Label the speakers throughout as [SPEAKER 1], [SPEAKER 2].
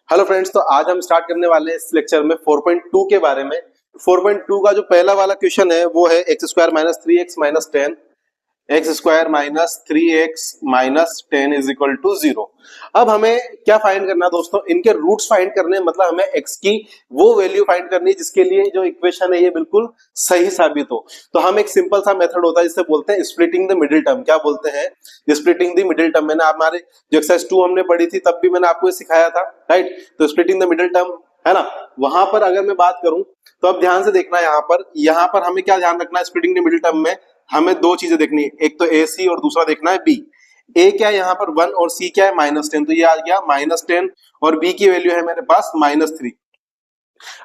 [SPEAKER 1] Hello friends, तो आज हम स्टार्ट करने वाले हैं इस लेक्चर में 4.2 के बारे में। 4.2 का जो पहला वाला क्वेश्चन है वो है x square minus 3x minus 10 x square minus 3x minus 10 is equal to 0। अब हमें क्या फाइंड करना है दोस्तों, इनके रूट्स फाइंड करने हैं, मतलब हमें x की वो वैल्यू फाइंड करनी है जिसके लिए जो इक्वेशन है ये बिल्कुल सही साबित हो। तो हम एक सिंपल सा मेथड होता है जिसे बोलते हैं स्प्लिटिंग द मिडिल टर्म। क्या बोलते हैं? Splitting the middle term. मैंने हमारे जो एक्सरसाइज 2 हमने पढ़ी थी तब भी मैंने आपको ये सिखाया था, राइट? तो स्प्लिटिंग द मिडिल टर्म है ना, वहां पर अगर मैं बात करूं तो अब ध्यान से देखना, यहाँ पर हमें क्या ध्यान रखना है स्प्लिटिंग द मिडिल टर्म में। हमें दो चीजें देखनी है, एक तो ए सी और दूसरा देखना है बी। ए क्या है यहाँ पर 1 और सी क्या है -10, तो ये आ गया -10 और बी की वैल्यू है मेरे पास -3।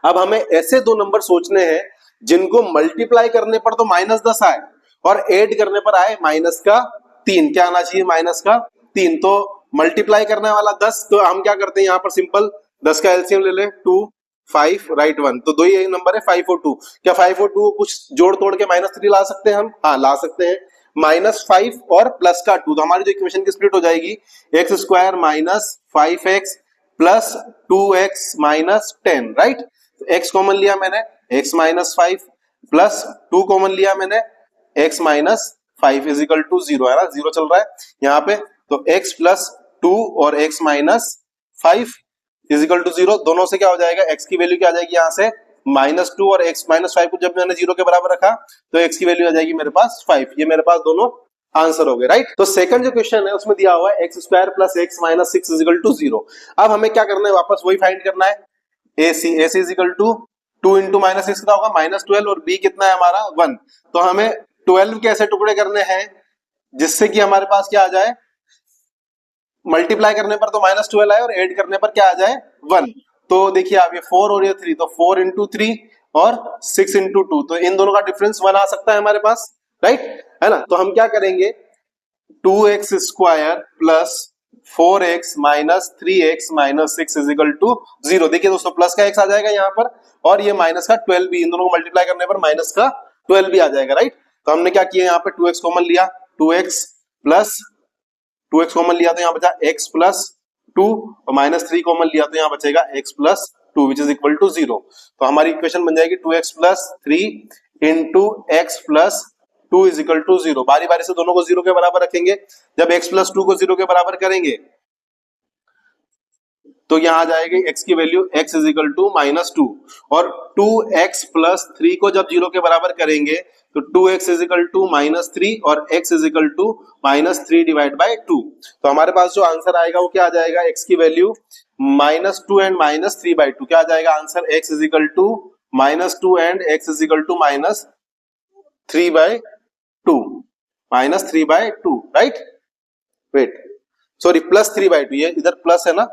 [SPEAKER 1] अब हमें ऐसे दो नंबर सोचने हैं जिनको मल्टीप्लाई करने पर तो -10 आए और ऐड करने पर आए -3। क्या आना चाहिए? -3। तो मल्टीप्लाई करने वाला 10, तो हम क्या करते हैं यहाँ पर सिंपल 10 का एलसीएम ले ले, 2 5 राइट 1, तो दो ही नंबर है 5 और 2। क्या 5 और 2 कुछ जोड़ तोड़ के -3 ला सकते हैं हम? हाँ, ला सकते हैं। -5 और प्लस का 2, तो हमारी जो इक्वेशन की स्प्लिट हो जाएगी x square minus 5x plus 2x minus 10, right? X common लिया मैंने, x माइनस 5 प्लस 2 कॉमन लिया मैंने, x minus 5 is equal to 0, है ना? 0 चल रहा है यहाँ पे, तो x प्लस 2 और x minus 5 is equal to 0। दोनों से क्या हो जाएगा, x की वैल्यू क्या आ जाएगी यहाँ से -2 और x माइनस 5 को जब मैंने 0 के बराबर रखा तो x की वैल्यू आ जाएगी मेरे पास 5। ये मेरे पास दोनों आंसर हो गए, राइट? तो सेकंड जो क्वेश्चन है उसमें दिया हुआ है x square plus x minus 6 is equal to 0। अब हमें क्या करना है, वापस वही फाइंड करना है। AC is equal to 2 into minus 6 कितना होगा -12 और b कितना है हमारा 1। तो हमें 12 के ऐसे टुकड़े करने हैं जिससे कि हमारे पास क्या आ जाए, मल्टीप्लाई करने पर तो -12 आए और ऐड करने पर क्या आ जाए 1। तो देखिए आप, ये 4 और ये 3, तो 4 इंटू 3 और 6 इंटू 2, तो इन दोनों का डिफरेंस 1 आ सकता है हमारे पास, राइट? है ना? तो हम क्या करेंगे, 2x square plus 4x minus 3x minus 6 is equal to 0। देखिए दोस्तों, प्लस का x आ जाएगा यहाँ पर और ये माइनस का 12 भी, इन दोनों को मल्टीप्लाई करने पर माइनस का 12 भी आ जाएगा, राइट? तो हमने क्या किया, यहाँ पे 2x कॉमन लिया, 2x प्लस 2x कॉमन लिया तो यहाँ बचा x प्लस 2 और -3 कॉमन लिया तो यहाँ बचेगा x plus 2 which is equal to 0। तो हमारी इक्वेशन बन जाएगी 2x plus 3 into x plus 2 is equal to 0। बारी बारी से दोनों को 0 के बराबर रखेंगे। जब x प्लस 2 को 0 के बराबर करेंगे तो यहाँ आ जाएगी x की value x is equal to -2 और 2x प्लस 3 को जब 0 के बराबर करेंगे तो 2x इज इक्वल टू -3 और x is equal to -3 divide by 2। तो हमारे पास जो आंसर आएगा वो क्या आ जाएगा, x की वैल्यू -2 एंड -3 बाय 2। क्या आ जाएगा answer, x is equal to -2 and x is equal to -3 by 2, -3 by 2, right? Wait, sorry, +3 by 2, ये इधर प्लस है ना,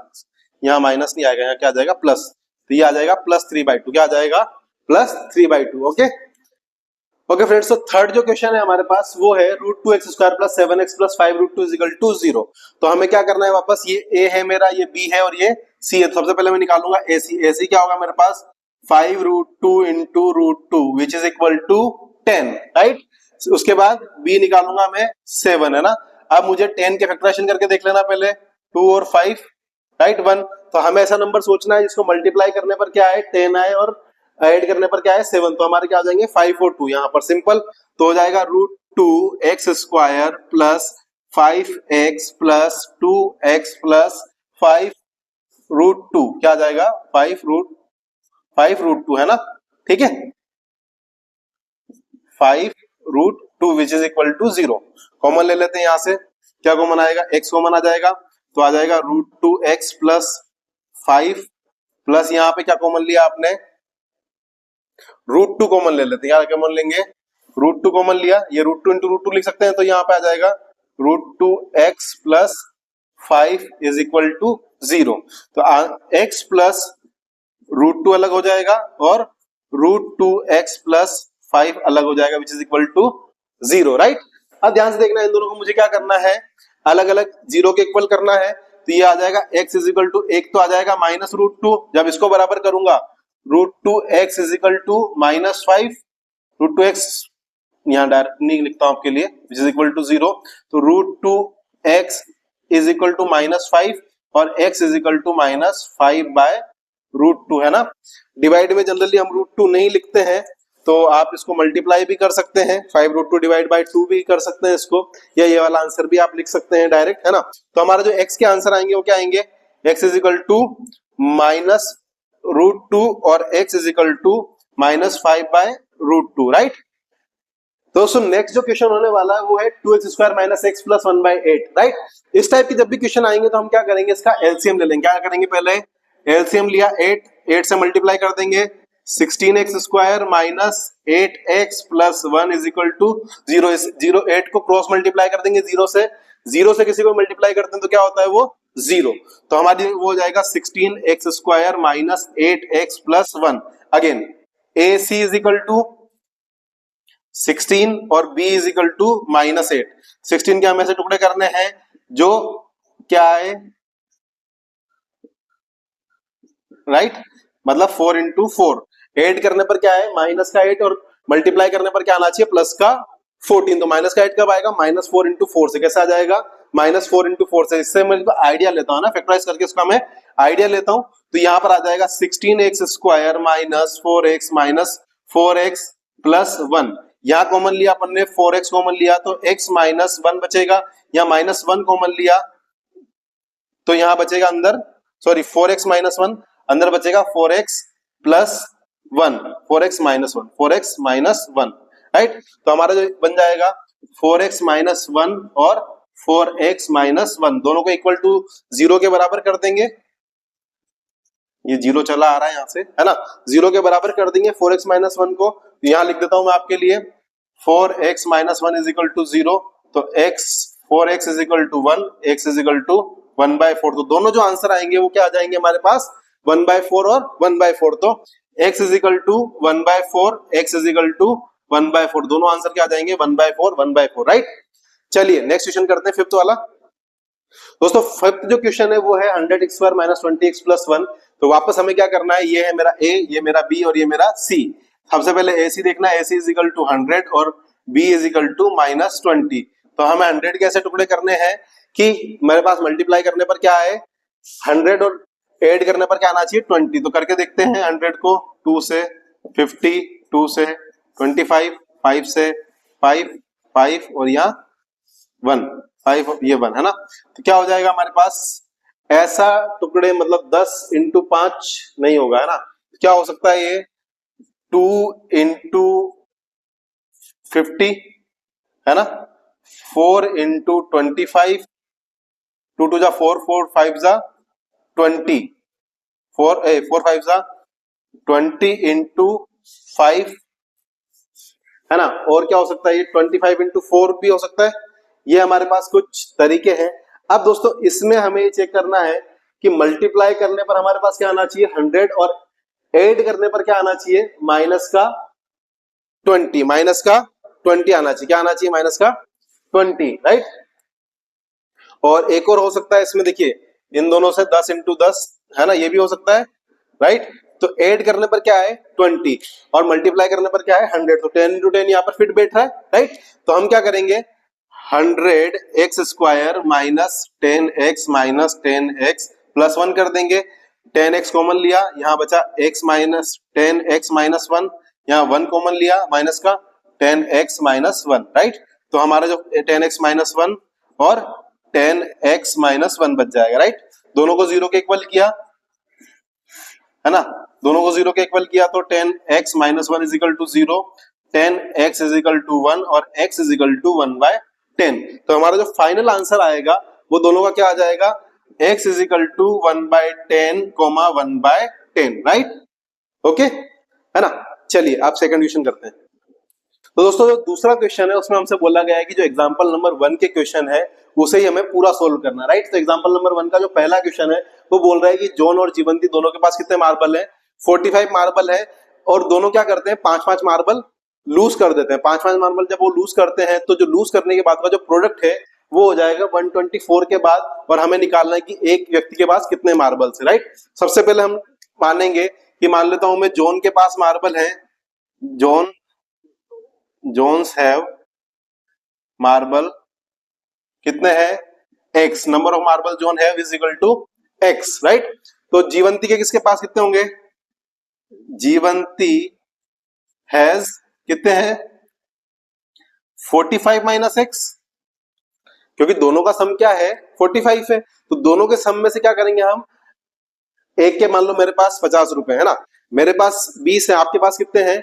[SPEAKER 1] यहाँ माइनस नहीं आएगा, यहाँ क्या आ जाएगा प्लस, तो ये आ जाएगा +3 बाय 2। क्या आ जाएगा +3 बाय 2। ओके ओके फ्रेंड्स, तो थर्ड जो क्वेश्चन है हमारे पास वो है √2x square plus 7x plus 5√2 is equal to 0। तो हमें क्या करना है, वापस ये a है मेरा, ये b है और ये c है। सबसे पहले मैं निकालूंगा ac क्या होगा मेरे पास 5√2 into √2 which is equal to 10, right? उसके बाद b निकालूंगा मैं 7, है ना? अब मुझे 10 के फैक्टराइजेशन करके देख लेना पहले, 2 और 5 राइट 1। तो हमें ऐसा नंबर सोचना है जिसको मल्टीप्लाई करने पर क्या आए 10 आए और ऐड करने पर क्या है 7। तो हमारे क्या आ जाएंगे 5 और 2 यहाँ पर सिंपल, तो हो जाएगा √2x square plus 5x plus 2x plus 5√2। क्या आ जाएगा 5√2, है ना? ठीक है, 5√2 which is equal to 0। Common ले लेते हैं यहाँ से, क्या कॉमन आएगा, x कॉमन आ जाएगा, तो आ जाएगा √2x प्लस 5 प्लस यहाँ पे क्या कॉमन लिया आपने, √2 कॉमन ले लेते हैं। क्या कॉमन लेंगे, √2 कॉमन लिया, ये √2 इंटू √2 लिख सकते हैं, तो यहाँ पे आ जाएगा √2x plus 5 is equal to 0। तो x प्लस √2 अलग हो जाएगा और √2x प्लस 5 अलग हो जाएगा which is equal to 0, right? अब ध्यान से देखना, इन दोनों को मुझे क्या करना है, अलग अलग 0 के इक्वल करना है। तो ये आ जाएगा x इज इक्वल टू, एक तो आ जाएगा -√2, जब इसको बराबर करूंगा √2x is equal to -5, √2x यहाँ डायरेक्ट नहीं लिखता हूं आपके लिए, विच इज इक्वल टू 0। तो √2x इज इक्वल टू -5 और x इज इक्वल टू -5/√2 है ना। डिवाइड में जनरली हम √2 नहीं लिखते हैं, तो आप इसको मल्टीप्लाई भी कर सकते हैं, 5√2 डिवाइड बाय 2 भी कर सकते हैं इसको, या ये वाला आंसर भी आप लिख सकते हैं डायरेक्ट, है ना। तो हमारा जो x के आंसर आएंगे वो क्या आएंगे, x इज इक्वल टू -√2 और x is equal to -5/√2, right. दोस्तों नेक्स्ट जो क्वेश्चन होने वाला है वो है 2x² - x + 1/8, राइट। इस टाइप की जब भी क्वेश्चन आएंगे तो हम क्या करेंगे, इसका एलसीएम ले लेंगे। क्या करेंगे, पहले एलसीएम लिया 8 से मल्टीप्लाई कर देंगे, 16x² - 8x + 1 = 0। 8 को क्रॉस मल्टीप्लाई कर देंगे 0 से किसी को मल्टीप्लाई करते हैं तो क्या होता है वो 0। तो हमारी वो हो जाएगा 16x² - 8x + 1। अगेन AC = 16 और b = -8। 16 के हमें से टुकड़े करने हैं जो क्या है, राइट, मतलब 4 × 4। ऐड करने पर क्या है, माइनस का 8 और मल्टीप्लाई करने पर क्या आना चाहिए, प्लस का 14। तो माइनस का 8 कब आएगा, -4 × 4 से। कैसे आ जाएगा, -4 × 4 से। इससे मैं आइडिया लेता हूं ना, फैक्टराइज करके इसका मैं आइडिया लेता हूं, तो यहां पर आ जाएगा 16x² - 4x - 4x + 1। यहां कॉमन लिया अपन ने, 4x कॉमन लिया तो x - 1 बचेगा, यहां -1 कॉमन लिया तो यहां बचेगा अंदर, सॉरी 4x - 1 अंदर बचेगा 4x + 1, 4x - 1, 4x - 1, राइट। तो हमारा जो बन जाएगा 4x - 1 और 4x - 1 दोनों को इक्वल टू 0 के बराबर कर देंगे। ये 0 चला आ रहा है यहां से, है ना, 0 के बराबर कर देंगे 4x - 1 को। यहां लिख देता हूं मैं आपके लिए, 4x - 1 = 0, तो 4x = 1, x = 1/4। तो दोनों जो आंसर आएंगे वो क्या आ जाएंगे हमारे पास, 1/4 और 1/4। तो x = 1/4, x = 1/4, दोनों आंसर क्या आ जाएंगे, 1/4 1/4, राइट। चलिए नेक्स्ट क्वेश्चन करते हैं, फिफ्थ वाला। दोस्तों फिफ्थ जो क्वेश्चन है वो है 100x² - 20x + 1। तो वापस हमें क्या करना है, ये है मेरा a, ये मेरा b और ये मेरा c। सबसे पहले AC देखना है, AC = 100 और b = -20। तो हमें 100 कैसे टुकड़े करने हैं कि मेरे पास मल्टीप्लाई करने पर क्या है 100 और ऐड करने पर क्या आना चाहिए 20। तो करके देखते हैं, 100 को 2 से, 50 2 से, 25 5 से, 5 5 और यहाँ 1 5, ये 1 है ना। तो क्या हो जाएगा हमारे पास, ऐसा टुकड़े मतलब 10 × 5 नहीं होगा, है ना। क्या हो सकता है ये 2 × 50, है ना, 4 × 25, 2 2 जा 4, 4 5 जा 20, 4 5 जा 20 × 5, है ना। और क्या हो सकता है, ये 25 × 4 भी हो सकता है। ये हमारे पास कुछ तरीके हैं। अब दोस्तों इसमें हमें ये चेक करना है कि मल्टीप्लाई करने पर हमारे पास क्या आना चाहिए 100 और ऐड करने पर क्या आना चाहिए -20 आना चाहिए। क्या आना चाहिए, -20, राइट। और एक और हो सकता है इसमें, देखिए इन दोनों से 10 × 10, है ना, ये भी हो सकता है, राइट। तो ऐड करने पर क्या है 20 और मल्टीप्लाई करने पर क्या है 100, तो 10 × 10 यहाँ पर फिट बैठ रहा है, राइट। तो हम क्या करेंगे, 100x² - 10x - 10x + 1 कर देंगे। 10x कॉमन लिया, यहाँ बचा x - 10x - 1, यहाँ 1 कॉमन लिया माइनस का 10x - 1, राइट। तो हमारा जो 10x - 1 और 10x - 1 बच जाएगा, राइट। दोनों को 0 के इक्वल किया, है ना, दोनों को 0 के इक्वल किया तो 10x - 1 = 0, 10x = 1 और x = 1/10। तो हमारा जो फाइनल आंसर आएगा वो दोनों का क्या आ जाएगा, x = 1/10, 1/10, राइट। ओके, है ना। चलिए आप सेकंड क्वेश्चन करते हैं। तो दोस्तों जो दूसरा क्वेश्चन है उसमें हमसे बोला गया है कि जो एग्जांपल नंबर 1 के क्वेश्चन है उसे ही हमें पूरा सोल्व करना, राइट। तो एग्जांपल नंबर 1 का जो पहला क्वेश्चन है वो बोल रहा है कि जॉन और जीवंती दोनों के पास कितने मार्बल है, 45 मार्बल है, और दोनों क्या करते हैं 5-5 मार्बल लूज कर देते हैं। 5-5 मार्बल जब वो लूज करते हैं तो जो लूज करने के बाद का जो प्रोडक्ट है वो हो जाएगा 124 के बाद, और हमें निकालना है कि एक व्यक्ति के पास कितने मार्बल है, राइट। सबसे पहले हम मानेंगे कि मान लेता हूं मैं जॉन के पास मार्बल है, जोन्स हैव मार्बल कितने हैं x, number of marble John have is equal to x, right. तो जीवंती के किसके पास कितने होंगे? जीवंती हैज कितने हैं? 45 माइनस एक्स, क्योंकि दोनों का सम क्या है? 45 है। तो दोनों के सम में से क्या करेंगे हम? एक के मान लो मेरे पास 50 रुपए है ना, मेरे पास 20 है, आपके पास कितने हैं?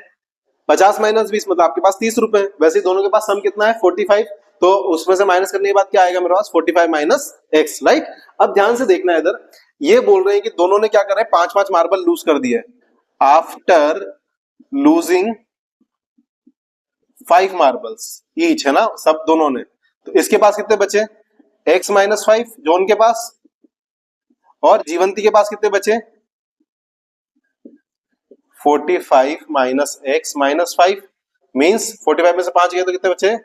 [SPEAKER 1] 50 माइनस 20 मतलब आपके पास 30 रुपए है। वैसे ही दोनों के पास सम कितना है? 45। तो उसमें से माइनस करने के बाद क्या आएगा मेरे पास? 45 माइनस एक्स, राइट। अब ध्यान से देखना है इधर, ये बोल रहे हैं कि दोनों ने क्या करा है? 5-5 मार्बल लूज कर दिए आफ्टर लूजिंग 5 मार्बल्स ईच, है ना, सब दोनों ने। तो इसके पास कितने बचे? x माइनस 5 जो उनके पास, और जीवंती के पास कितने बचे? 45 माइनस एक्स माइनस 5 मीन्स 45 में से 5 गए तो कितने बचे?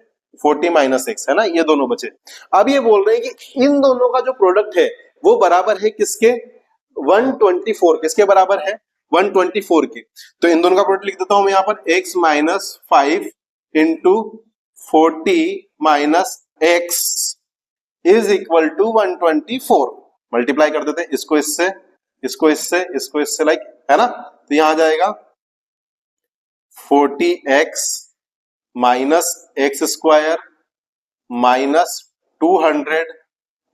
[SPEAKER 1] 40 माइनस एक्स, है ना, ये दोनों बचे। अब ये बोल रहे हैं कि इन दोनों का जो प्रोडक्ट है वो बराबर है किसके? 124। किसके बराबर है? 124 के। तो इन दोनों का प्रोडक्ट लिख देता हूं मैं यहां पर, x minus 5 into 40 minus x is equal to 124। Multiply कर देते हैं इसको इससे, इसको इससे, इसको इससे, लाइक, है ना। तो यहां आ जाएगा 40x minus x square minus 200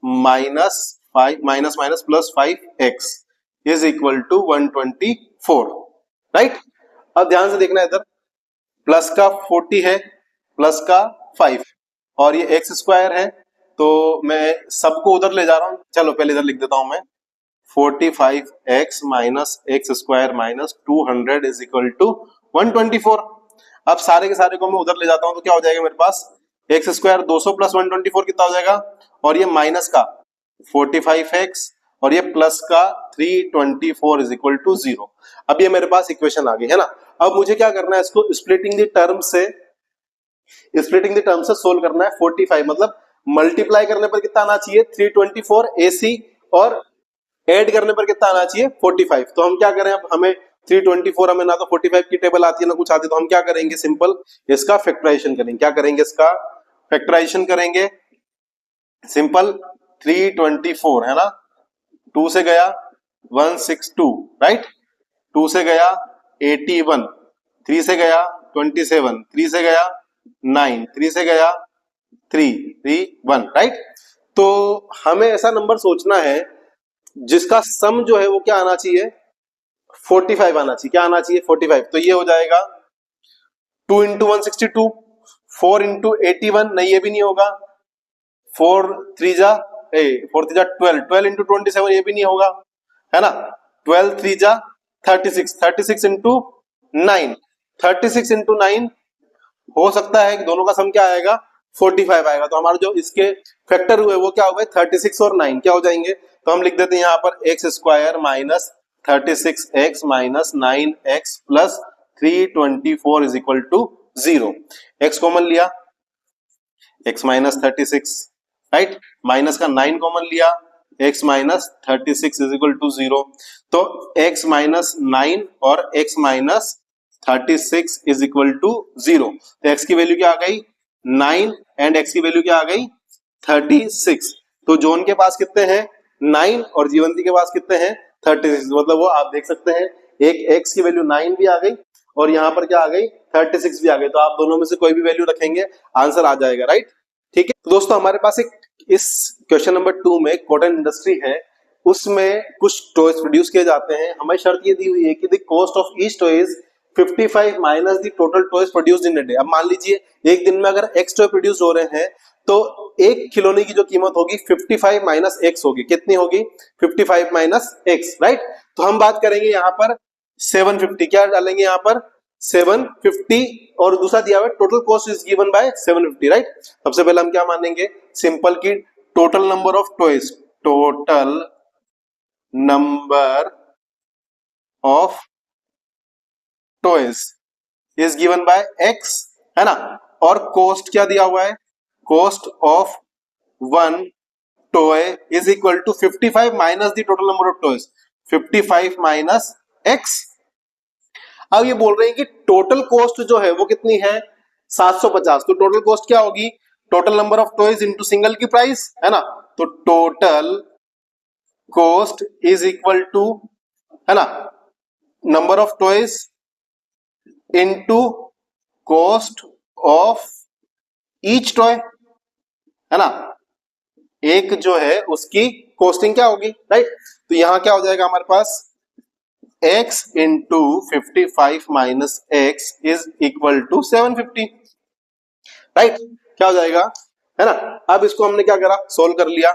[SPEAKER 1] minus 5 minus minus plus 5x is equal to 124, right. अब ध्यान से देखना इधर, प्लस का 40 है, प्लस का 5 और ये एक्स स्क्वायर है, तो मैं सबको उधर ले जा रहा हूं। चलो पहले इधर लिख देता हूं मैं, 45x minus x square minus 200 is equal to 124। अब सारे के सारे को मैं उधर ले जाता हूं तो क्या हो जाएगा मेरे पास? एक्स स्क्वायर 200 प्लस 124 कितना हो जाएगा? और ये माइनस का 45x और ये प्लस का 324 इज इक्वल टू 0। अब ये मेरे पास इक्वेशन आ गई, है ना। अब मुझे क्या करना है? इसको स्प्लिटिंग द टर्म से, स्प्लिटिंग द टर्म से सोल्व करना है। 45 मतलब मल्टीप्लाई करने पर कितना आना चाहिए? 324 AC, और ऐड करने पर कितना आना चाहिए? 45। तो हम क्या करें? अब हमें 324, हमें ना तो 45 की टेबल आती है ना कुछ आती है, तो हम क्या करेंगे? सिंपल इसका फैक्टराइजेशन करेंगे। क्या करेंगे? इसका फैक्टराइजेशन करेंगे। सिंपल 324 है ना, 2 से गया 162, राइट, 2 से गया 81, 3 से गया 27, 3 से गया 9, 3 से गया 3, 3, 1, राइट। तो हमें ऐसा नंबर सोचना है जिसका सम जो है वो क्या आना चाहिए? 45 आना चाहिए। क्या आना चाहिए? 45। तो ये हो जाएगा 2 इंटू 162, 4 इंटू 81, नहीं ये भी नहीं होगा, 4 3 जा 12, 12 इंटू 27 ये भी नहीं होगा, है ना, 12 3 जा 36, 36 इंटू 9, 36 इंटू 9 हो सकता है कि दोनों का सम क्या आएगा? 45 आएगा। तो हमारे जो इसके फैक्टर हुए वो क्या हुए? 36 और 9 क्या हो जाएंगे? तो हम लिख देते हैं यहाँ पर x square minus 36x minus 9x plus 324 is equal to 0। x common लिया, x माइनस 36, राइट, माइनस का 9 कॉमन लिया, x minus 36 is equal to 0। तो x माइनस 9 और x minus 36 is equal to 0। तो x की वैल्यू क्या आ गई? 9 and x की वैल्यू क्या आ गई? 36। तो जोन के पास कितने हैं? 9 और जीवंती के पास कितने हैं? 36। मतलब वो आप देख सकते हैं, एक x की वैल्यू 9 भी आ गई और यहाँ पर क्या आ गई? 36 भी आ गई। तो आप दोनों में से कोई भी वैल्यू रखेंगे, आंसर आ जाएगा, राइट। ठीक है, तो दोस्तों हमारे पास एक इस क्वेश्चन नंबर 2 में कॉटन इंडस्ट्री है, उसमें कुछ टॉयज प्रोड्यूस किए जाते हैं। हमें शर्त ये दी हुई है कि the cost of each toy is 55 minus the total toys produced in a day. अब मान लीजिए एक दिन में अगर x टॉय प्रोड्यूस हो रहे हैं तो एक खिलौने की जो कीमत होगी 55 माइनस x होगी। कितनी होगी? 55 माइनस x, राइट। तो हम बात करेंगे यहाँ पर 750, क्या डालेंगे यहाँ पर? 750, और दूसरा दिया हुआ total cost is given by 750, right. सबसे पहले हम क्या मानेंगे? सिंपल की total number of toys, total number of toys is given by x, है ना, और कॉस्ट क्या दिया हुआ है? Cost of one toy is equal to 55 minus the total number of toys, 55 minus x। अब ये बोल रहे हैं कि टोटल कॉस्ट जो है वो कितनी है? 750। तो टोटल कॉस्ट क्या होगी? Total number of toys into single की प्राइस, है ना। तो total cost is equal to, है ना, number of toys into cost of each toy, है ना, एक जो है उसकी कॉस्टिंग क्या होगी, राइट। तो यहां क्या हो जाएगा हमारे पास x into 55 minus x is equal to 750, right. क्या हो जाएगा, है ना। अब इसको हमने क्या करा, सोल्व कर लिया।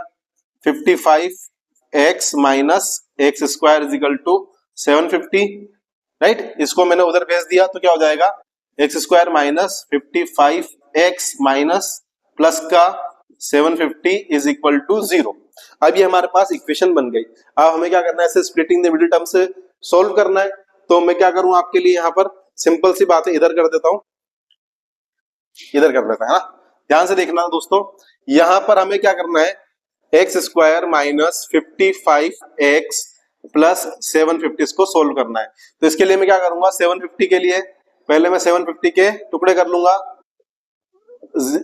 [SPEAKER 1] 55x minus x square is equal to 750, right. इसको मैंने उधर भेज दिया तो क्या हो जाएगा, x square minus 55x minus plus का 750 इज इक्वल टू 0। अब ये हमारे पास इक्वेशन बन गई। अब हमें क्या करना है, इसे स्प्लिटिंग द मिडिल टर्म से सोल्व करना है। तो मैं क्या करूं आपके लिए, यहां पर सिंपल सी बात है, इधर कर देता हूं, इधर कर देता है ना। ध्यान से देखना दोस्तों, यहां पर हमें क्या करना है, x square minus 55x plus 750 को सोल्व करना है। तो इसके लिए मैं क्या करूंगा, 750 के लिए पहले मैं 750 के टुकड़े कर लूंगा।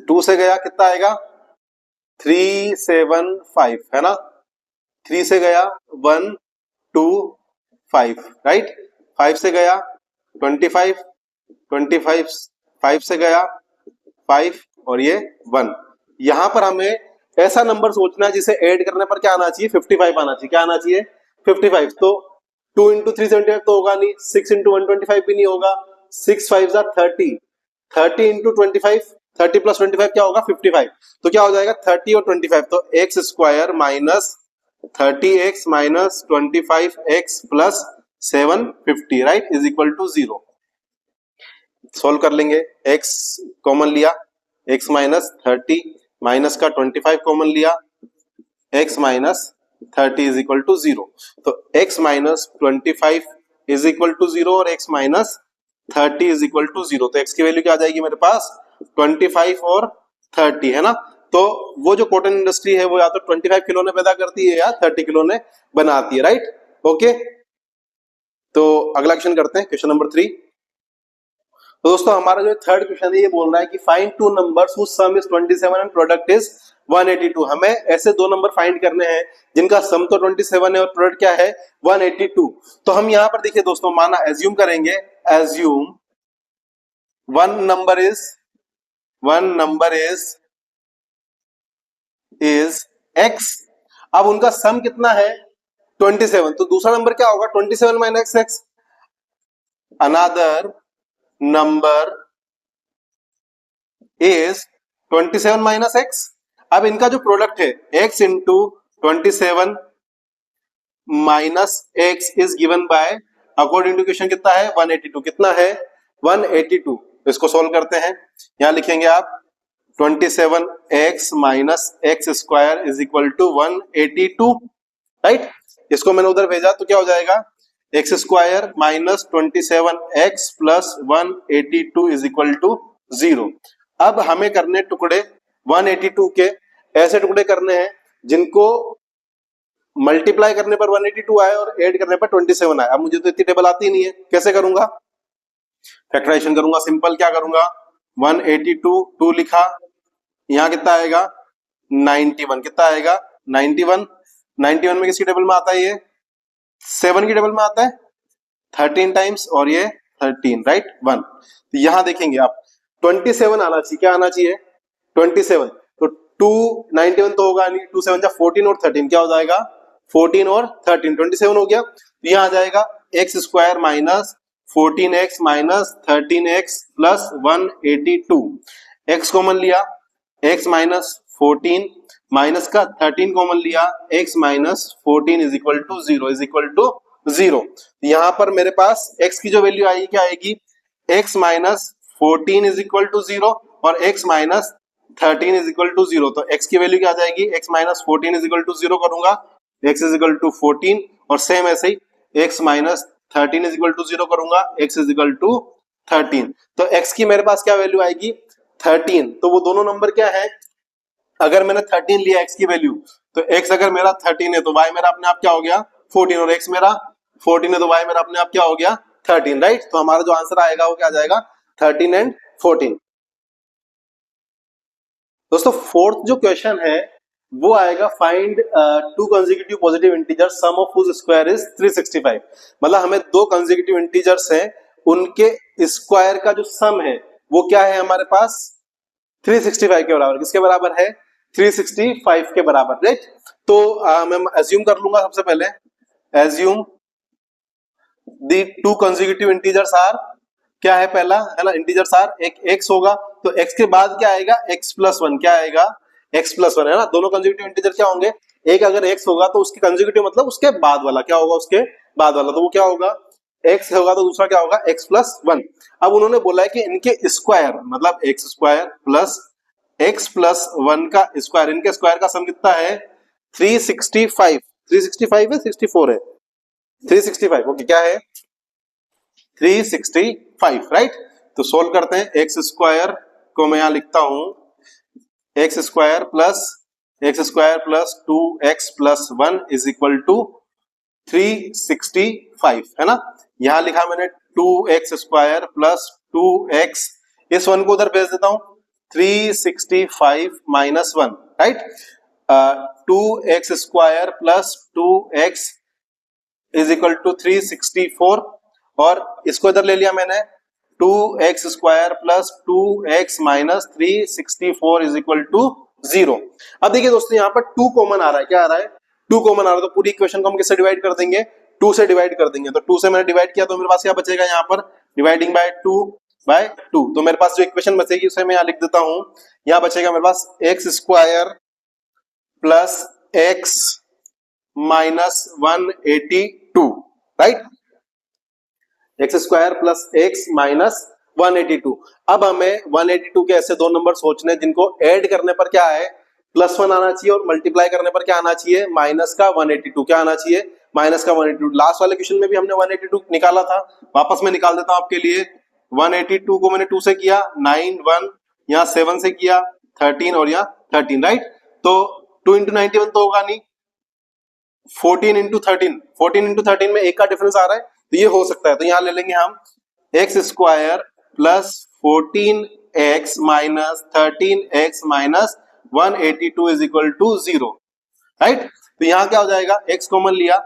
[SPEAKER 1] 2 से गया कितना आएगा, 375, है ना। 3 से गया 1 2 5, राइट। 5 से गया 25, 5 से गया 5 और ये 1। यहां पर हमें ऐसा नंबर सोचना है जिसे ऐड करने पर क्या आना चाहिए, 55 आना चाहिए। क्या आना चाहिए, 55। तो 2 इंटू 375 तो होगा नहीं, 6 इंटू 125 भी नहीं होगा, 6 5 30, 30 इंटू 25, 30 प्लस 25 क्या होगा, 55। तो क्या हो जाएगा 30 और 25, तो x square minus 30x minus 25x plus 750, right, is equal to 0। Solve कर लेंगे, x कॉमन लिया, x माइनस 30 माइनस का 25 कॉमन लिया, x minus 30 is equal to 0। तो x minus 25 is equal to 0 और x minus 30 is equal to 0। तो x की value क्या आ जाएगी मेरे पास, 25 और 30, है ना। तो वो जो कॉटन इंडस्ट्री है वो या तो 25 किलो ने पैदा करती है या 30 किलो ने बनाती है, राइट। ओके, तो अगला क्वेश्चन करते हैं, क्वेश्चन नंबर 3। तो दोस्तों हमारा जो थर्ड क्वेश्चन है ये बोल रहा है कि find two numbers whose sum is 27 and product is 182। हमें ऐसे दो नंबर फाइंड करने हैं जिनका सम तो 27 है और प्रोडक्ट क्या है, 182। तो हम यहां पर देखिए दोस्तों, माना एज्यूम करेंगे, assume one number is x। अब उनका सम कितना है, 27। तो दूसरा नंबर क्या होगा, 27 minus x। Another number is 27 minus x। अब इनका जो प्रोडक्ट है x into 27 minus x is given by, according to question कितना है, 182। कितना है, 182। इसको सोल्व करते हैं, यहां लिखेंगे आप 27x minus x square is equal to 182, right. इसको मैंने उधर भेजा तो क्या हो जाएगा, x square minus 27x plus 182 is equal to 0। अब हमें करने टुकड़े 182 के, ऐसे टुकड़े करने हैं जिनको मल्टीप्लाई करने पर 182 आए और ऐड करने पर 27 आए। अब मुझे तो इतनी टेबल आती नहीं है, कैसे करूंगा, फैक्टराइजेशन करूंगा। सिंपल क्या करूंगा, 182 2 लिखा, यहां कितना आएगा 91, कितना आएगा 91। 91 में किसकी टेबल में आता है, ये 7 की टेबल में आता है, 13 टाइम्स और ये 13, राइट 1। तो यहां देखेंगे आप 27 आना चाहिए, क्या आना चाहिए 27। तो 2 91 तो होगा नहीं, 2 7 14 और 13 क्या हो जाएगा 14 और 13 27 हो गया। तो यहां आ जाएगा x square minus 14x minus 13x plus 182। x common लिया, x माइनस 14 माइनस का 13 कॉमन लिया, x minus 14 is equal to 0, is equal to 0। यहां पर मेरे पास x की जो वैल्यू आएगी क्या आएगी, x minus 14 is equal to 0 और x minus 13 is equal to 0। तो x की वैल्यू क्या आ जाएगी, x minus 14 is equal to 0 करूंगा, x इज इक्वल टू 14 और सेम ऐसे ही x minus 13 is equal to 0 करूंगा, x इज इक्वल टू 13। तो x की मेरे पास क्या वैल्यू आएगी 13। तो वो दोनों नंबर क्या है, अगर मैंने 13 लिया x की वैल्यू, तो x अगर मेरा 13 है तो y मेरा अपने आप क्या हो गया 14, और x मेरा 14 है तो y मेरा अपने आप क्या हो गया 13, राइट। तो हमारा जो आंसर आएगा वो क्या आ जाएगा 13 एंड 14। दोस्तों फोर्थ जो क्वेश्चन है वो आएगा find two consecutive positive integer sum of whose square is 365। मतलब हमें दो कंसेक्यूटिव इंटीजर्स हैं, उनके स्क्वायर का जो सम है वो क्या है हमारे पास 365 के बराबर। किसके बराबर है? 365 के बराबर, राइट। तो मैं एज्यूम कर लूंगा सबसे पहले, assume the two consecutive integers are, क्या है पहला है ना, इंटीजर्स आर, एक x होगा तो x के बाद क्या आएगा x प्लस वन, क्या आएगा x प्लस वन, है ना। दोनों कंसेक्यूटिव इंटीजर क्या होंगे, एक अगर x होगा तो उसकी कंसेक्यूटिव मतलब उसके बाद वाला क्या होगा, उसके बाद वाला, तो वो क्या होगा x होगा, तो दूसरा क्या होगा x प्लस वन। अब उन्होंने बोला है कि इनके स्क्वायर मतलब x square plus x plus one का स्क्वायर, इनके स्क्वायर का सम कितना है 365। 365 है 64 है 365, ओके क्या है 365, राइट। तो सोल्व करते हैं, एक्स स्क्वायर को मैं यहां लिखता हूं x square plus 2x plus 1 is equal to 365, है ना। यहां लिखा मैंने 2x स्क्वायर प्लस 2x, इस वन को उधर भेज देता हूं 365 minus 1, right. 2x square plus 2x is equal to 364 और इसको इधर ले लिया मैंने 2x square plus 2x minus 364 is equal to 0। अब देखिए दोस्तों यहाँ पर 2 कॉमन आ रहा है, क्या आ रहा है 2 कॉमन आ रहा है, तो पूरी इक्वेशन को हम किससे डिवाइड कर देंगे 2 से डिवाइड कर देंगे। तो 2 से मैंने डिवाइड किया तो मेरे पास क्या बचेगा यहाँ पर डिवाइडिंग बाय 2 तो मेरे पास जो इक्वेशन बचेगी उसे मैं यहाँ लिख देता हूं, यहाँ बचेगा मेरे पास x square plus x minus 182, right. X square plus x minus 182। अब हमें 182 के ऐसे दो नंबर सोचने जिनको ऐड करने पर क्या है प्लस 1 आना चाहिए और मल्टीप्लाई करने पर क्या आना चाहिए माइनस का 182, क्या आना चाहिए माइनस का 182। लास्ट वाले क्वेश्चन में भी हमने 182 निकाला था, वापस मैं निकाल देता हूं आपके लिए। 182 को मैंने 2 से किया 9, 1 यहाँ 7 से किया 13 और यहाँ 13, राइट। तो 2 इंटू 91 तो होगा नहीं, 14 इंटू 13 में एक का डिफरेंस आ रहा है तो ये हो सकता है। तो यहां ले लेंगे हम x square plus 14x minus 13x minus 182 is equal to 0, right. तो यहां क्या हो जाएगा x कॉमन लिया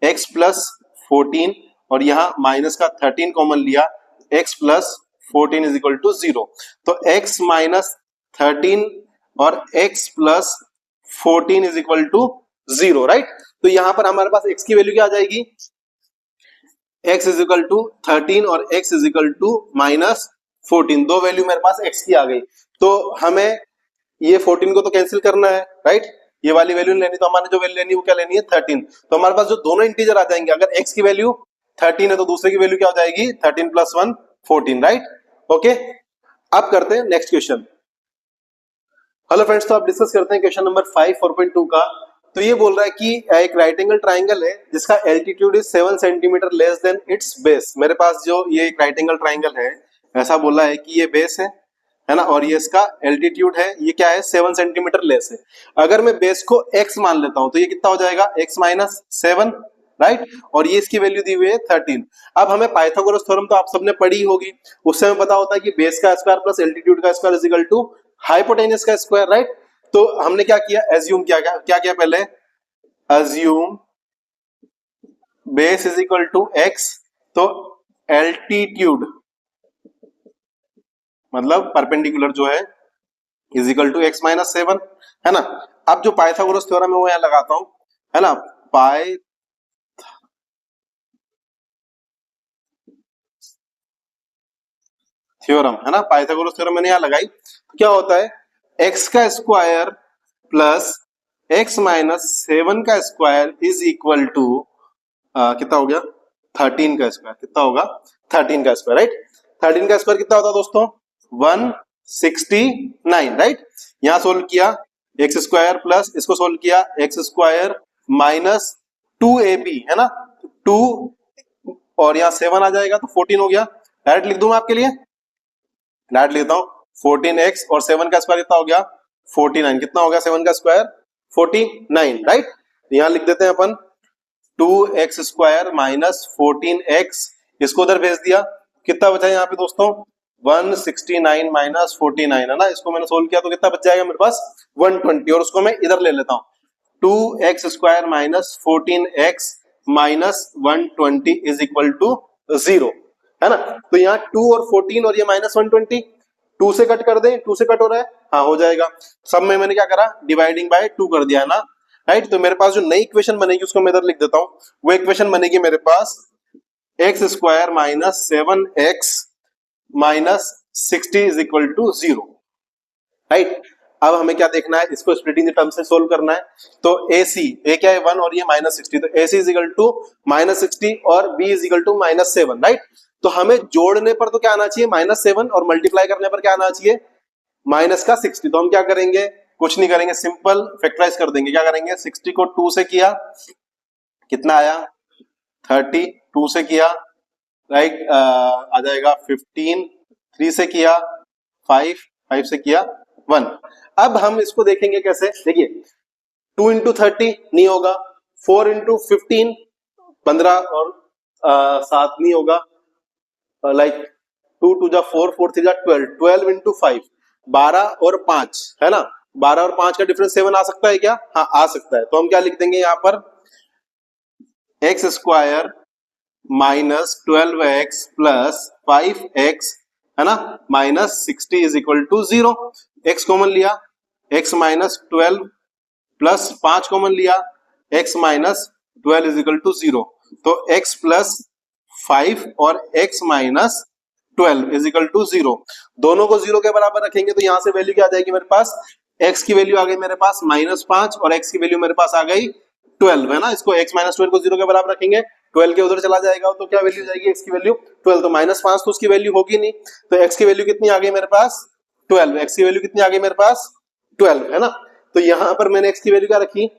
[SPEAKER 1] x प्लस 14 और यहां माइनस का 13 कॉमन लिया x plus 14 is equal to 0। तो x माइनस 13 और x plus 14 is equal to 0, right. तो यहां पर हमारे पास x की वैल्यू क्या आ जाएगी x इज इक्वल टू 13 और x is equal to minus 14, दो वैल्यू मेरे पास x की आ गई। तो हमें ये 14 को तो कैंसिल करना है, राइट। ये वाली वैल्यू लेनी, तो हमारे जो वैल्यू लेनी है वो क्या लेनी है 13। तो हमारे पास जो दोनों इंटीजर आ जाएंगे, अगर x की वैल्यू 13 है तो दूसरे की वैल्यू क्या हो जाएगी 13 प्लस 1 14, राइट। ओके, अब करते हैं नेक्स्ट क्वेश्चन। हेलो फ्रेंड्स, तो आप डिस्कस करते हैं क्वेश्चन नंबर 5 4.2 का। तो ये बोल रहा है कि एक राइट एंगल ट्राइंगल है जिसका altitude is 7 centimetre less than it's base. मेरे पास जो ये एक राइट एंगल ट्राइंगल है, ऐसा बोला है कि ये बेस है ना, और ये इसका एल्टीट्यूड है, ये क्या है 7 सेंटीमीटर लेस है। अगर मैं बेस को x मान लेता हूं तो ये कितना हो जाएगा x माइनस 7, राइट। और ये इसकी वैल्यू दी हुई है 13। अब हमें पाइथागोरस थ्योरम तो आप सबने पढ़ी होगी, उससे हमें पता होता है कि बेस का स्क्वायर प्लस एल्टीट्यूड का square is equal to hypotenuse का स्क्वायर, राइट। तो हमने क्या किया, एज्यूम क्या पहले assume base is equal to x, तो एल्टीट्यूड मतलब परपेंडिकुलर जो है is equal to x minus 7, है ना। अब जो पाइथागोरस थ्योरम है वो यहां लगाता हूं, है ना, पाई थ्योरम, है ना, पाइथागोरस थ्योरम मैंने यहां लगाई। क्या होता है x का स्क्वायर प्लस x माइनस 7 का स्क्वायर इज इक्वल टू कितना हो गया 13 का स्क्वायर, कितना होगा 13 का स्क्वायर, राइट। 13 का स्क्वायर कितना होता है दोस्तों 169, राइट। यहां सोल्व किया एक्स स्क्वायर प्लस इसको सोल्व किया एक्स स्क्वायर माइनस 2ab, है ना, 2 और यहां 7 आ जाएगा तो 14 हो गया। डायरेक्ट लिख दूं मैं आपके लिए, डायरेक्ट लिखता हूं 14x और 7 का स्क्वायर कितना हो गया 49, कितना हो गया 7 का स्क्वायर 49, राइट। यहां लिख देते हैं अपन 2x स्क्वायर माइनस 14x, इसको उधर भेज दिया, कितना बचा यहाँ पे दोस्तों 169 माइनस 49 है ना, इसको मैंने सोल्व किया तो कितना बच जाएगा मेरे पास 120, और उसको मैं इधर ले लेता हूँ 2x² minus 14x minus 120 is equal to 0 है ना। तो यहाँ 2 और 14 और ये माइनस 120, 2 से कट कर दें, 2 से कट हो रहा है, हाँ हो जाएगा। सब में मैंने क्या करा, डिवाइडिंग बाय 2 कर दिया ना, राइट। तो मेरे पास जो नई इक्वेशन बनेगी उसको मैं इधर लिख देता हूं, वो इक्वेशन बनेगी मेरे पास x² minus 7x minus 60 is equal to 0, right. अब हमें क्या देखना है, इसको स्प्लिटिंग द टर्म से सोल्व करना है। तो AC, A क्या है 1 और ये माइनस 60, तो AC is equal to minus 60 और B is equal to minus 7, right. तो हमें जोड़ने पर तो क्या आना चाहिए माइनस 7, और मल्टीप्लाई करने पर क्या आना चाहिए माइनस का 60। तो हम क्या करेंगे, कुछ नहीं करेंगे, सिंपल फैक्टराइज कर देंगे। क्या करेंगे, 60 को 2 से किया, कितना आया 30, 2 से किया, राइट, आ जाएगा 15, 3 से किया 5, 5 से किया 1। अब हम इसको देखेंगे कैसे, देखिए 2 इंटू 30 नहीं होगा, 4 इंटू 15 15 और 7 नहीं होगा, लाइक 2 टू जा 4, 4 3 जा 12, 12 इंटू 5 12 और 5 है ना, 12 और 5 का डिफरेंस 7 आ सकता है क्या, हाँ आ सकता है। तो हम क्या लिख देंगे यहाँ पर x² minus 12x plus 5x है ना minus 60 is equal to 0। x common लिया, x माइनस 12 प्लस 5 कॉमन लिया, x minus 12 is equal to 0। तो x प्लस 5 और x minus 12 is equal to 0, दोनों को 0 के बराबर रखेंगे तो यहां से वैल्यू क्या आ जाएगी मेरे पास, x की वैल्यू आ गई मेरे पास -5 और x की वैल्यू मेरे पास आ गई 12 है ना। इसको x माइनस 12 को 0 के बराबर रखेंगे, 12 के उधर चला जाएगा तो क्या वैल्यू जाएगी x की वैल्यू 12, तो -5 तो उसकी वैल्यू होगी नहीं, तो x की वैल्यू कितनी आ गई मेरे पास 12, x की वैल्यू कितनी आ गई मेरे पास 12 है ना। तो यहां पर मैंने x की वैल्यू क्या रखी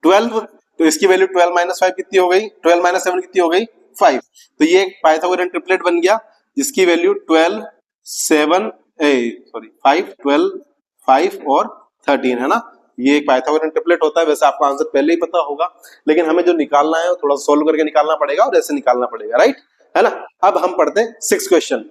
[SPEAKER 1] 12, तो इसकी वैल्यू 12 माइनस 5 कितनी हो गई, 12 माइनस 7 कितनी हो गई 5। तो ये एक पाइथागोरियन ट्रिपलेट बन गया जिसकी वैल्यू 12 7 सॉरी 5 12 5 और 13 है ना। ये एक पाइथागोरियन ट्रिपलेट होता है, वैसे आपको आंसर पहले ही पता होगा, लेकिन हमें जो निकालना है वो थोड़ा सोल्व करके निकालना पड़ेगा और ऐसे निकालना पड़ेगा, राइट है ना। अब हम पढ़ते हैं 6 क्वेश्चन।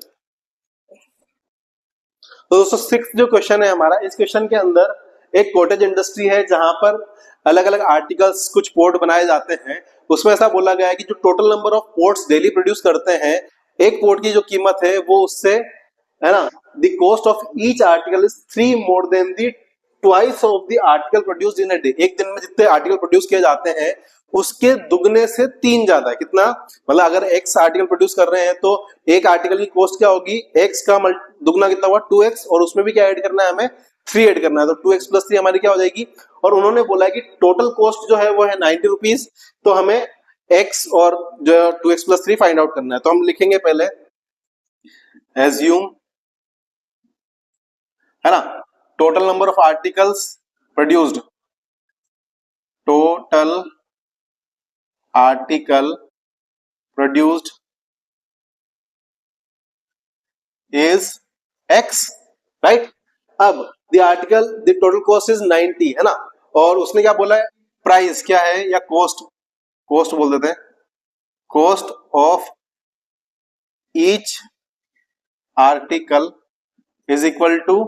[SPEAKER 1] तो दोस्तों 6 जो क्वेश्चन है हमारा, इस क्वेश्चन के अंदर एक कॉटेज इंडस्ट्री है जहां पर अलग अलग आर्टिकल्स कुछ पोर्ट बनाए जाते हैं। उसमें ऐसा बोला गया है कि जो total number of ports daily produce करते हैं, एक पोर्ट की जो कीमत है वो उससे है ना, the cost of each article is 3 more than the twice of the article produced in a day. एक दिन में जितने आर्टिकल प्रोड्यूस किए जाते हैं उसके दुगने से 3 ज्यादा है। कितना, मतलब अगर x आर्टिकल प्रोड्यूस कर रहे हैं तो एक आर्टिकल की कॉस्ट क्या होगी, x का दुगना कितना हुआ 2x, और उसमें भी क्या ऐड करना है हमें 3 ऐड करना है, तो 2x प्लस 3 हमारी क्या हो जाएगी। और उन्होंने बोला है कि टोटल कॉस्ट जो है वो है 90 रुपीज, तो हमें x और जो 2x प्लस 3 फाइंड आउट करना है। तो हम लिखेंगे पहले एज्यूम है ना, total number of articles produced, total article produced is x, right. अब the article the total cost is 90 है ना, और उसने क्या बोला है प्राइस क्या है या कॉस्ट, कॉस्ट बोल देते हैं, cost of each article is equal to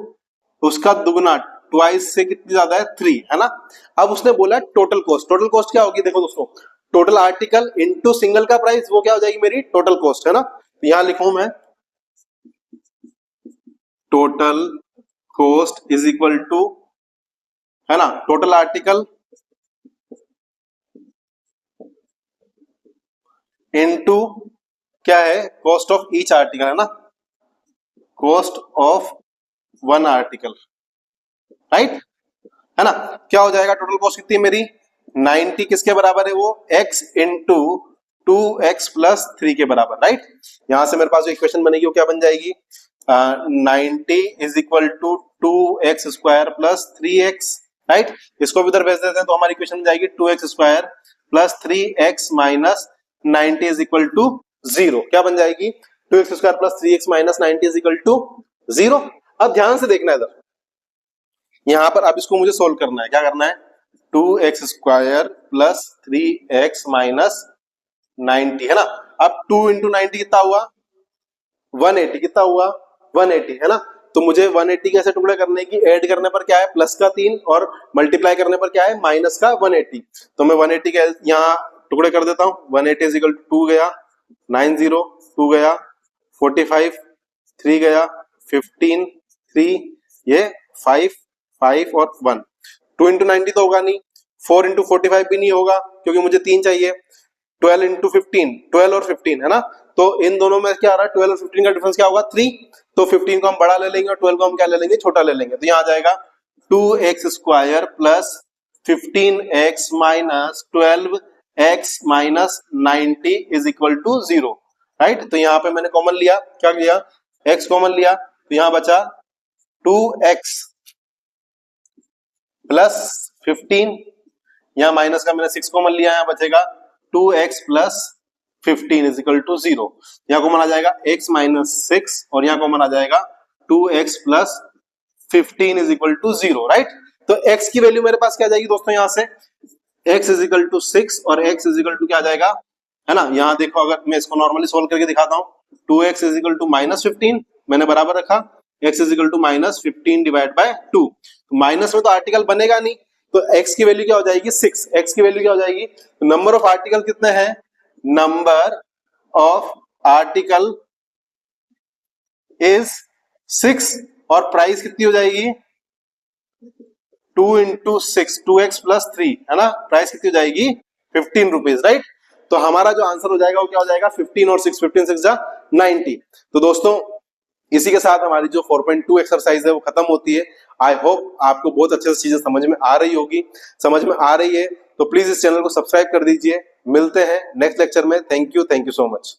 [SPEAKER 1] उसका दुगना, ट्वाइस से कितनी ज्यादा है 3 है ना। अब उसने बोला टोटल कॉस्ट, टोटल कॉस्ट क्या होगी, देखो दोस्तों टोटल आर्टिकल इनटू सिंगल का प्राइस, वो क्या हो जाएगी मेरी टोटल कॉस्ट है ना। यहां लिखूं मैं total cost is equal to है ना, टोटल आर्टिकल इनटू क्या है कॉस्ट ऑफ ईच आर्टिकल है ना, cost of one article, right है ना। क्या हो जाएगा टोटल कॉस्ट कितनी है मेरी 90, किसके बराबर है वो x इंटू 2x प्लस 3 के बराबर, राइट। यहां से मेरे पास जो इक्वेशन बनेगी वो क्या बन जाएगी 90 is equal to 2x² plus 3x, right. इसको भी उधर भेज देते हैं तो हमारी इक्वेशन जाएगी 2x² plus 3x minus 90 is equal to 0। क्या बन जाएगी 2x² plus 3x minus 90 is equal to 0। अब ध्यान से देखना इधर, यहां पर अब इसको मुझे सोल्व करना है। क्या करना है 2x² प्लस 3x माइनस 90 है ना। अब 2 इंटू 90 कितना हुआ 180 कितना हुआ 180 है ना। तो मुझे 180 के ऐसे टुकड़े करने की, ऐड करने पर क्या है प्लस का 3 और मल्टीप्लाई करने पर क्या है माइनस का 180। तो मैं 180 के यहाँ टुकड़े कर देता हूँ। 180 इज इक्वल टू 2 गया, 90 2 गया, 45 3 गया, 15 3, ये 5 5 और 1। 2 इंटू 90 तो होगा नहीं, 4 इंटू 45 भी नहीं होगा क्योंकि मुझे 3 चाहिए। 12 इंटू 15, 12 और 15 है ना। तो इन दोनों में क्या आ रहा है 12 और 15 का डिफरेंस क्या होगा 3। तो 15 को हम बड़ा ले लेंगे और 12 को हम क्या ले लेंगे छोटा ले लेंगे। तो यहाँ आ जाएगा 2x square plus 15x minus 12x minus 90 is equal to 0, right. तो यहाँ पे मैंने कॉमन लिया, क्या लिया x कॉमन लिया, तो यहाँ बचा 2x प्लस 15, यहाँ माइनस का मैंने 6 कॉमन लिया, यहाँ बचेगा 2x plus 15 is equal to 0। यहाँ कॉमन आ जाएगा x माइनस 6 और यहाँ कॉमन आ जाएगा 2x plus 15 is equal to 0, right. तो x की वैल्यू मेरे पास क्या आ जाएगी दोस्तों, यहाँ से x इज इक्वल टू 6 और x इज इक्वल टू क्या आ जाएगा, है ना। यहाँ देखो अगर मैं इसको नॉर्मली सोल्व करके दिखाता हूँ, 2x is equal to minus 15 मैंने बराबर रखा, x is equal to minus 15 divide by 2। Minus में तो आर्टिकल बनेगा नहीं, तो x की वैल्यू क्या हो जाएगी 6। x की वैल्यू क्या हो जाएगी, नंबर ऑफ आर्टिकल कितने हैं, नंबर ऑफ आर्टिकल इज 6 और प्राइस कितनी हो जाएगी 2 इंटू 6, 2x प्लस 3 है ना, प्राइस कितनी हो जाएगी 15 रुपीज, राइट। तो हमारा जो आंसर हो जाएगा वो क्या हो जाएगा 15 और 6, 15 6 जा 90। तो दोस्तों इसी के साथ हमारी जो 4.2 एक्सरसाइज है वो खत्म होती है। आई होप आपको बहुत अच्छे से चीजें समझ में आ रही होगी, समझ में आ रही है तो प्लीज इस चैनल को सब्सक्राइब कर दीजिए। मिलते हैं नेक्स्ट लेक्चर में। Thank you so much.